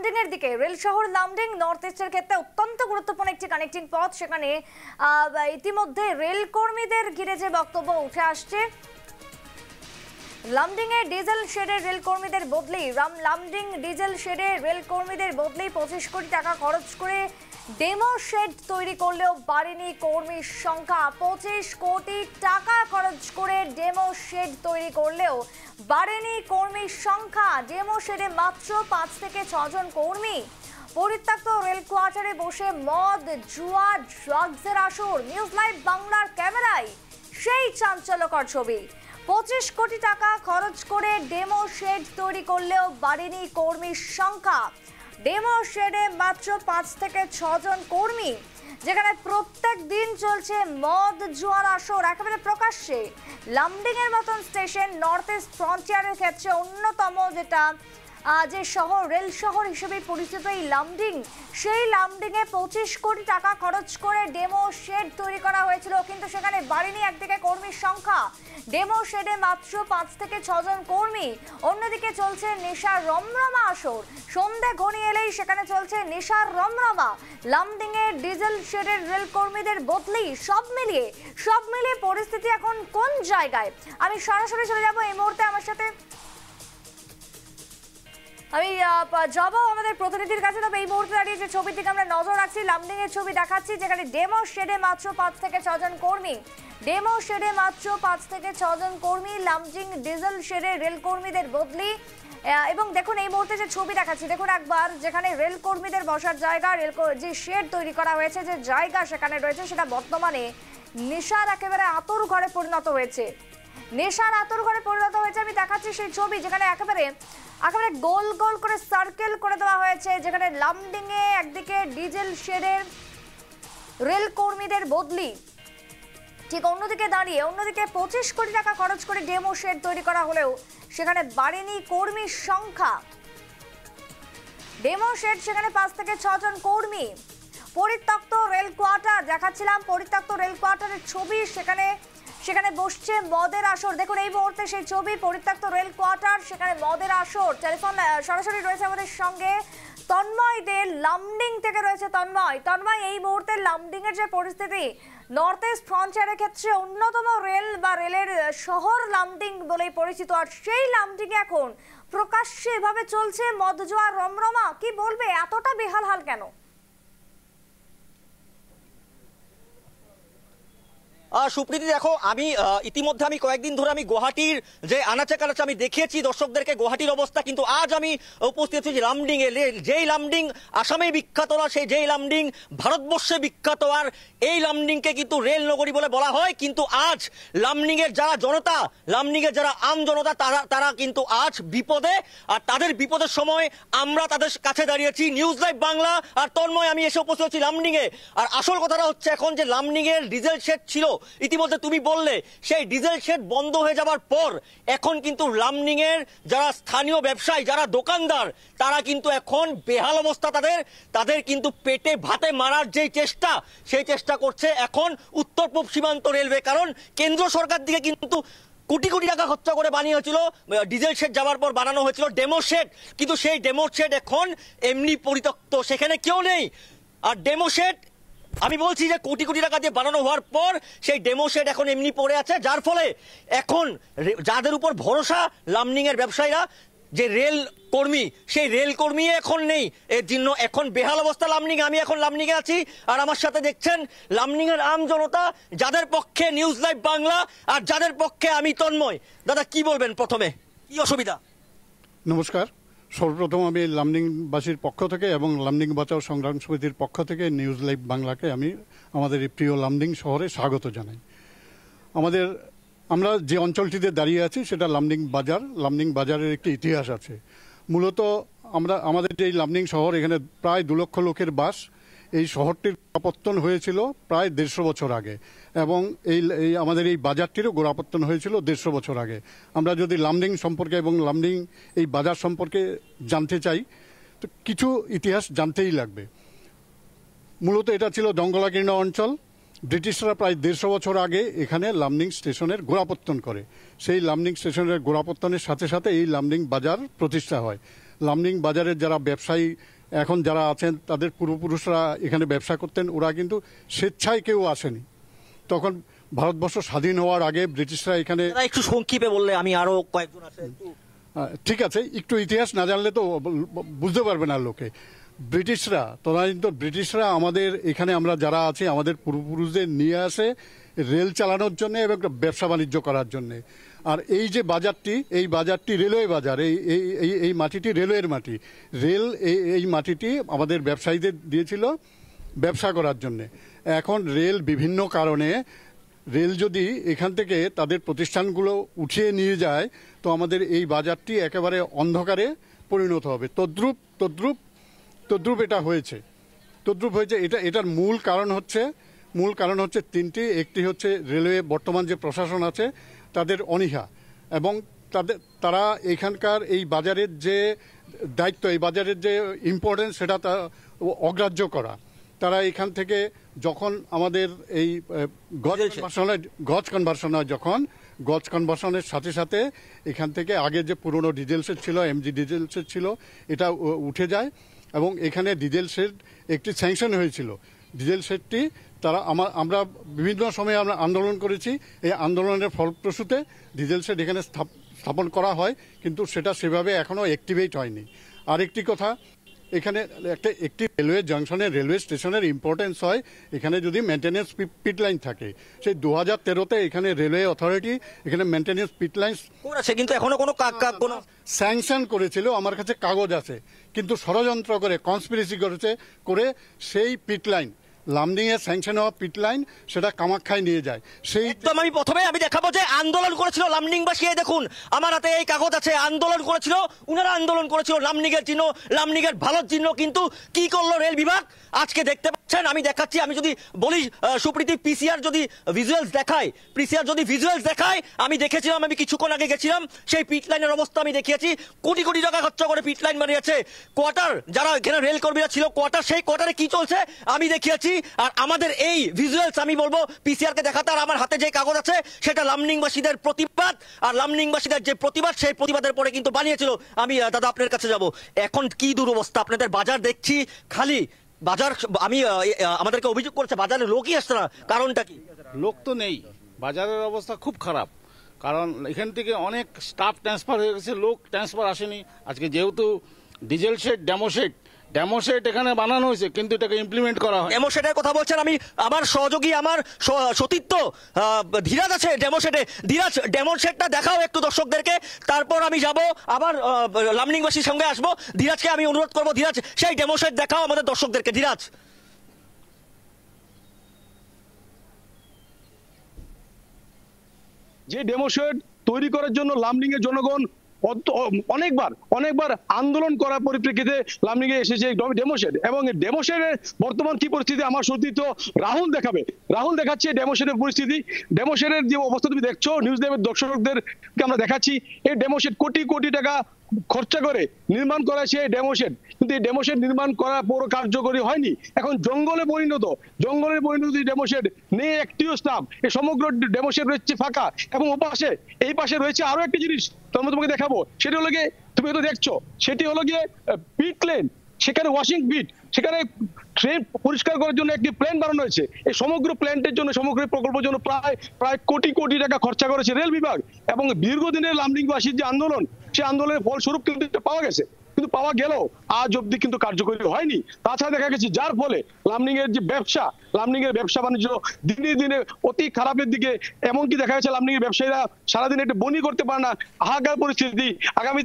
লামডিং এর দিকে। রেল শহর লামডিং নর্থ ইস্টের ক্ষেত্রে অত্যন্ত গুরুত্বপূর্ণ একটি কানেক্টিং পথ। সেখানে ইতিমধ্যে রেল কর্মীদের ঘিরে যে বক্তব্য উঠে আসছে, লামডিং এ ডিজেল শেডে রেল কর্মীদের বদলি, লামডিং ডিজেল শেডে রেল কর্মীদের বদলি 25 কোটি টাকা খরচ করে ডেমো শেড তৈরি করলেও বাড়েনি কর্মীর সংখ্যা। 25 কোটি টাকা খরচ করে ডেমো শেড তৈরি করলেও বাড়েনি কর্মীর সংখ্যা। ডেমো শেডে মাত্র 5 থেকে 6 জন কর্মী। পরিত্যক্ত রেল কোয়ার্টারে বসে মদ, জুয়া, ড্রাগসের আসর। নিউজ লাইভ বাংলার ক্যামেরায় সেই চাঞ্চল্যকর ছবি। 25 কোটি টাকা খরচ করে ডেমো শেড তৈরি করলেও বাড়েনি কর্মীর সংখ্যা। ডেমো শেডে মাত্র 5 থেকে 6 জন কর্মী, যেখানে প্রত্যেক দিন চলছে মদ জুয়ার আসর একেবারে প্রকাশ্যে। লামডিং এর মতন স্টেশন নর্থ ইস্ট ফ্রন্টিয়ারের ক্ষেত্রে অন্যতম যে শহর, রেল শহর হিসেবে পরিচিত এই লামডিং, সেই লামডিং এ 25 কোটি টাকা খরচ করে ডেমো শেড তৈরি করা হয়েছিল, কিন্তু সেখানে বাড়েনি একদিকে কর্মীর সংখ্যা। ডেমো শেডে মাত্র 5 থেকে 6 জন কর্মী। অন্যদিকে চলছে নেশার রমরমা আসর। সন্ধ্যে ঘনিয়ে এলেই সেখানে চলছে নেশার রমরমা। লামডিং এর ডিজেল শেডের রেল কর্মীদের বদলি, সব মিলিয়ে পরিস্থিতি এখন কোন জায়গায়? আমি সরাসরি চলে যাব এই মুহূর্তে। আমার সাথে আমি যাব আমাদের প্রতিনিধির কাছে। তবে এই মুহূর্তে দাঁড়িয়ে যে ছবির দিকে আমরা নজর রাখছি, লামডিং এর ছবি দেখাচ্ছি, যেখানে ডেমো শেডে মাত্র 5 থেকে 6 জন কর্মী। ডেমো শেডে মাত্র 5 থেকে 6 জন কর্মী। লামডিং ডিজেল শেডে রেল কর্মীদের বদলি। এবং দেখুন এই মুহূর্তে যে ছবি দেখাচ্ছি, দেখুন একবার, যেখানে রেল কর্মীদের বসার জায়গা, যে শেড তৈরি করা হয়েছে, যে জায়গা সেখানে রয়েছে, সেটা বর্তমানে নেশার একেবারে আতর ঘরে পরিণত হয়েছে। নেশার আতর ঘরে পরিণত হয়েছে। আমি দেখাচ্ছি সেই ছবি, যেখানে একেবারে গোল গোল করে সার্কেল করে দেওয়া হয়েছে, যেখানে লামডিং এ একদিকে ডিজেল শেডের রেল কর্মীদের বদলি, ঠিক অন্যদিকে 25 কোটি টাকা খরচ করে ডেমো শেড তৈরি করা হলেও সেখানে বাড়েনি কর্মীর সংখ্যা। ডেমো শেড, সেখানে 5 থেকে 6 জন কর্মী। পরিত্যক্ত রেল কোয়ার্টার দেখাচ্ছিলাম, পরিত্যক্ত রেল কোয়ার্টারের ছবি, সেখানে বসছে মদের আসর। দেখুন এই মুহূর্তে সেই ছবি, পরিত্যক্ত রেল কোয়ার্টার, সেখানে মদের আসর। টেলিফোন সরাসরি রয়েছে আমাদের সঙ্গে তন্ময় দে, লামডিং থেকে রয়েছে তন্ময়, এই মুহূর্তে লামডিং এর যে পরিস্থিতি, নর্থ ইস্ট ফ্রন্টিয়ারের ক্ষেত্রে অন্যতম রেলের শহর লামডিং বলেই পরিচিত, আর সেই লামডিং এখন প্রকাশ্যে এভাবে চলছে মদ জোয়া রমরমা। কি বলবে, এতটা বেহাল হাল কেন? সুপ্রীতি, দেখো, আমি ইতিমধ্যে কয়েকদিন ধরে আমি গুয়াহাটির যে আনাচে কানাচে আমি দেখিয়েছি দর্শকদেরকে গুয়াহাটির অবস্থা, কিন্তু আজ আমি উপস্থিত হচ্ছি লামডিং এ। যেই লামডিং আসামে বিখ্যাত না, সেই যেই লামডিং ভারতবর্ষে বিখ্যাত, আর এই লামডিংকে কিন্তু রেল নগরী বলে বলা হয়। কিন্তু আজ লামডিং এর যারা জনতা, লামডিং এর যারা আম জনতা, তারা কিন্তু আজ বিপদে, আর তাদের বিপদের সময় আমরা তাদের কাছে দাঁড়িয়েছি। নিউজ লাইভ বাংলা আর তন্ময়, আমি এসে উপস্থিত হচ্ছি লামডিং এ। আর আসল কথাটা হচ্ছে এখন যে লামডিং এর ডিজেল শেড ছিল, ইতিমধ্যে তুমি বললে, সেই ডিজেল শেড বন্ধ হয়ে যাবার পর এখন কিন্তু লামডিং এর যারা স্থানীয় ব্যবসায়ী, যারা দোকানদার, তারা কিন্তু এখন বেহাল অবস্থা। তাদের কিন্তু পেটে ভাতে মারার যে চেষ্টা, সেই চেষ্টা করছে এখন উত্তর পূর্ব সীমান্ত রেলওয়ে। কারণ কেন্দ্র সরকার দিকে কিন্তু কোটি কোটি টাকা খরচা করে বানিয়েছিল, ডিজেল শেড যাওয়ার পর বানানো হয়েছিল ডেমো শেড, কিন্তু সেই ডেমো শেড এখন এমনি পরিত্যক্ত, সেখানে কেউ নেই। আর ডেমো শেড, আমি বলছি যে কোটি কোটি টাকা দিয়ে বানানো হওয়ার পর সেই ডেমো শেড এখন এমনি পড়ে আছে, যার ফলে এখন যাদের উপর ভরসা লামডিং এর ব্যবসায়ীরা, যে রেল কর্মী, সেই রেল কর্মী এখন নেই। এর জন্য এখন বেহাল অবস্থা লামডিং। আমি এখন লামডিং এ আছি, আর আমার সাথে দেখছেন লামডিং এর আম জনতা, যাদের পক্ষে নিউজ লাইভ বাংলা আর যাদের পক্ষে আমি তন্ময়। দাদা, কি বলবেন, প্রথমে কি অসুবিধা? নমস্কার। সর্বপ্রথম আমি লামডিংবাসীর পক্ষ থেকে এবং লামডিং বাঁচাও সংগ্রাম সমিতির পক্ষ থেকে নিউজ লাইভ বাংলাকে আমি আমাদের এই প্রিয় লামডিং শহরে স্বাগত জানাই। আমরা যে অঞ্চলটিতে দাঁড়িয়ে আছি সেটা লামডিং বাজার। লামডিং বাজারের একটি ইতিহাস আছে। মূলত আমাদের যে লামডিং শহর, এখানে প্রায় 2 লক্ষ লোকের বাস। এই শহরটির গোড়াপত্তন হয়েছিল প্রায় 150 বছর আগে, এবং আমাদের এই বাজারটিরও গোড়াপত্তন হয়েছিল 150 বছর আগে। আমরা যদি লামডিং সম্পর্কে এবং লামডিং এই বাজার সম্পর্কে জানতে চাই, তো কিছু ইতিহাস জানতেই লাগবে। মূলত এটা ছিল জঙ্গলাকীর্ণ অঞ্চল। ব্রিটিশরা প্রায় 150 বছর আগে এখানে লামডিং স্টেশনের গোড়াপত্তন করে। সেই লামডিং স্টেশনের গোড়াপত্তনের সাথে সাথে এই লামডিং বাজার প্রতিষ্ঠা হয়। লামডিং বাজারের যারা ব্যবসায়ী এখন যারা আছেন তাদের পূর্বপুরুষরা এখানে ব্যবসা করতেন, ওরা কিন্তু স্বেচ্ছায় কেউ আসেনি। তখন ভারতবর্ষ স্বাধীন হওয়ার আগে ব্রিটিশরা এখানে, একটু সংক্ষেপে বললে আমি আরো কয়েকজন আছে ঠিক আছে, একটু ইতিহাস না জানলে তো বুঝতে পারবে না লোকে। ব্রিটিশরা আমাদের এখানে আমরা যারা আছি আমাদের পূর্বপুরুষদের নিয়ে আসে রেল চালানোর জন্য এবং ব্যবসা বাণিজ্য করার জন্য। আর এই যে বাজারটি, এই বাজারটি রেলওয়ে বাজার, এই মাটিটি রেলওয়ের মাটি। রেল এই মাটিটি আমাদের ব্যবসায়ীদের দিয়েছিল ব্যবসা করার জন্যে। এখন রেল বিভিন্ন কারণে, রেল যদি এখান থেকে তাদের প্রতিষ্ঠানগুলো উঠিয়ে নিয়ে যায় তো আমাদের এই বাজারটি একেবারে অন্ধকারে পরিণত হবে। তদ্রূপ এটা হয়েছে। এটার মূল কারণ হচ্ছে তিনটি। একটি হচ্ছে রেলওয়ে বর্তমান যে প্রশাসন আছে তাদের অনীহা, এবং তারা এখানকার এই বাজারের যে দায়িত্ব, এই বাজারের যে ইম্পর্টেন্স সেটা অগ্রাহ্য করা। তারা এখান থেকে যখন আমাদের এই গজ কনভার্সন হয়, যখন গজ কনভার্সনের সাথে সাথে এখান থেকে আগে যে পুরনো ডিজেল শেড ছিল, এমজি ডিজেল শেড ছিল, এটা উঠে যায় এবং এখানে ডিজেল শেড একটি স্যাংশন হয়েছিল। ডিজেল শেডটি আমরা বিভিন্ন সময়ে আমরা আন্দোলন করেছি। এই আন্দোলনের ফলপ্রসূতে ডিজেল শেড এখানে স্থাপন করা হয়, কিন্তু সেটা সেভাবে এখনও অ্যাক্টিভেট হয়নি। আরেকটি কথা, এখানে একটি রেলওয়ে জাংশনে, রেলওয়ে স্টেশনের ইম্পর্টেন্স হয় এখানে যদি মেনটেন্যান্স পিট লাইন থাকে। সেই 2013-তে এখানে রেলওয়ে অথরিটি এখানে মেনটেন্যান্স পিট লাইন করেছে, কিন্তু এখনো কোনো স্যাংশন করেছিল, আমার কাছে কাগজ আছে, কিন্তু ষড়যন্ত্র করে কনস্পিরেসি করে সেই পিট লাইন, লামডিং এর স্যাংশন হওয়া পিট লাইন, সেটা কামাখ্যায় নিয়ে যায়। সেই একদম আমি প্রথমে দেখাবো যে আন্দোলন করেছিল লামডিংবাসী। দেখুন আমার হাতে এই কাগজ আছে, আন্দোলন করেছিল, উনারা আন্দোলন করেছিল লামডিং এর চিহ্ন, লামডিং এর ভালোর চিহ্ন। কিন্তু কি করলো রেল বিভাগ আজকে দেখতে পাচ্ছেন, আমি দেখাচ্ছি। আমি যদি বলি সুপ্রীতি, পিসিআর যদি ভিজুয়ালস দেখায়, আমি দেখেছিলাম, আমি কিছুক্ষণ আগে গেছিলাম, সেই পিট লাইনের অবস্থা আমি দেখিয়েছি। কোটি কোটি টাকা খরচা করে পিট লাইন বানিয়েছে। কোয়ার্টার, যারা এখানে রেল কর্মীরা ছিল কোয়ার্টার, সেই কোয়ার্টারে কি চলছে আমি দেখিয়েছি। আর আমাদের এই ভিজুয়ালস আমি বলবো পিসিআর কে দেখাতে। আর আমার হাতে যে কাগজ আছে সেটা লামডিংবাসীদের প্রতিবাদ, আর লামডিংবাসীদের যে প্রতিবাদ, সেই প্রতিবাদের পরে কিন্তু বানিয়েছিল। আমি দাদা আপনার কাছে যাব। এখন কি দুরবস্থা, আপনাদের বাজার দেখছি খালি বাজার। আমি আমাদেরকে অভিযোগ করছে বাজারে লোকই আসছে না, কারণটা কি? লোক তো নেই, বাজারের অবস্থা খুব খারাপ। কারণ এখান থেকে অনেক স্টাফ ট্রান্সফার হয়ে গেছে, লোক ট্রান্সফার আসেনি। আজকে যেহেতু ডিজেল শেড, ডেমো শেড এখানে বানানো হয়েছে, কিন্তু এটাকে ইমপ্লিমেন্ট করা হয়। ডেমো শেডের কথা বলছেন, আমি আমার সহযোগী, আমার সতীর্থ ধীরাজ আছে ডেমো শেডে। ধীরাজ, ডেমো শেডটা দেখাও একটু দর্শকদেরকে, তারপর আমি যাব আবার লামডিংবাসীর সঙ্গে আসবো। ধীরাজকে আমি অনুরোধ করবো, ধীরাজ সেই ডেমো শেড দেখাও আমাদের দর্শকদেরকে। ধীরাজ, যে ডেমো শেড তৈরি করার জন্য লামডিং এর জনগণ অনেকবার আন্দোলন করার পরিপ্রেক্ষিতে লামডিং এ এসেছে ডেমো শেড। এবং ডেমো শেডের বর্তমান কি পরিস্থিতি আমার সতীর্থ রাহুল দেখাচ্ছে ডেমো শেডের পরিস্থিতি। ডেমো শেডের যে অবস্থা তুমি দেখছো, নিউজ লাইভের দর্শকদেরকে আমরা দেখাচ্ছি। এই ডেমো শেড কোটি কোটি টাকা খরচা করে নির্মাণ করা হয়েছে ডেমো শেড, কিন্তু এই ডেমো শেড নির্মাণ করা পুরো কার্যকরী হয়নি। এখন জঙ্গলের পরিণত ডেমো শেড নেই একটিও স্টাফ। এই সমগ্র ডেমো শেড রয়েছে ফাঁকা। এবং এই পাশে রয়েছে আরো একটা জিনিস তোমাকে দেখাবো, সেটি হলো গিয়ে, তুমি তো দেখছো, সেটি হলো গিয়ে পিট লেন। সেখানে ওয়াশিং পিট, সেখানে ট্রেন পরিষ্কার করার জন্য একটি প্ল্যান বানানো হয়েছে। এই সমগ্র প্ল্যান্টের জন্য, সমগ্র প্রকল্পের জন্য প্রায় কোটি কোটি টাকা খরচা করেছে রেল বিভাগ। এবং দীর্ঘদিনের লামডিংবাসীর যে আন্দোলন, সেই আন্দোলনের ফলস্বরূপ কিন্তু পাওয়া গেছে, কিন্তু পাওয়া গেলেও আজ অব্দি কিন্তু কার্যকরী হয়নি। তাছাড়া দেখা গেছে যার ফলে লামডিং এর যে ব্যবসা বাণিজ্য দিনে দিনে অতি খারাপের দিকে। এমনকি দেখা গেছে লামডিং এর ব্যবসায়ীরা সারাদিন একটু বনি করতে পারে না, হাহাকার পরিস্থিতি। আগামী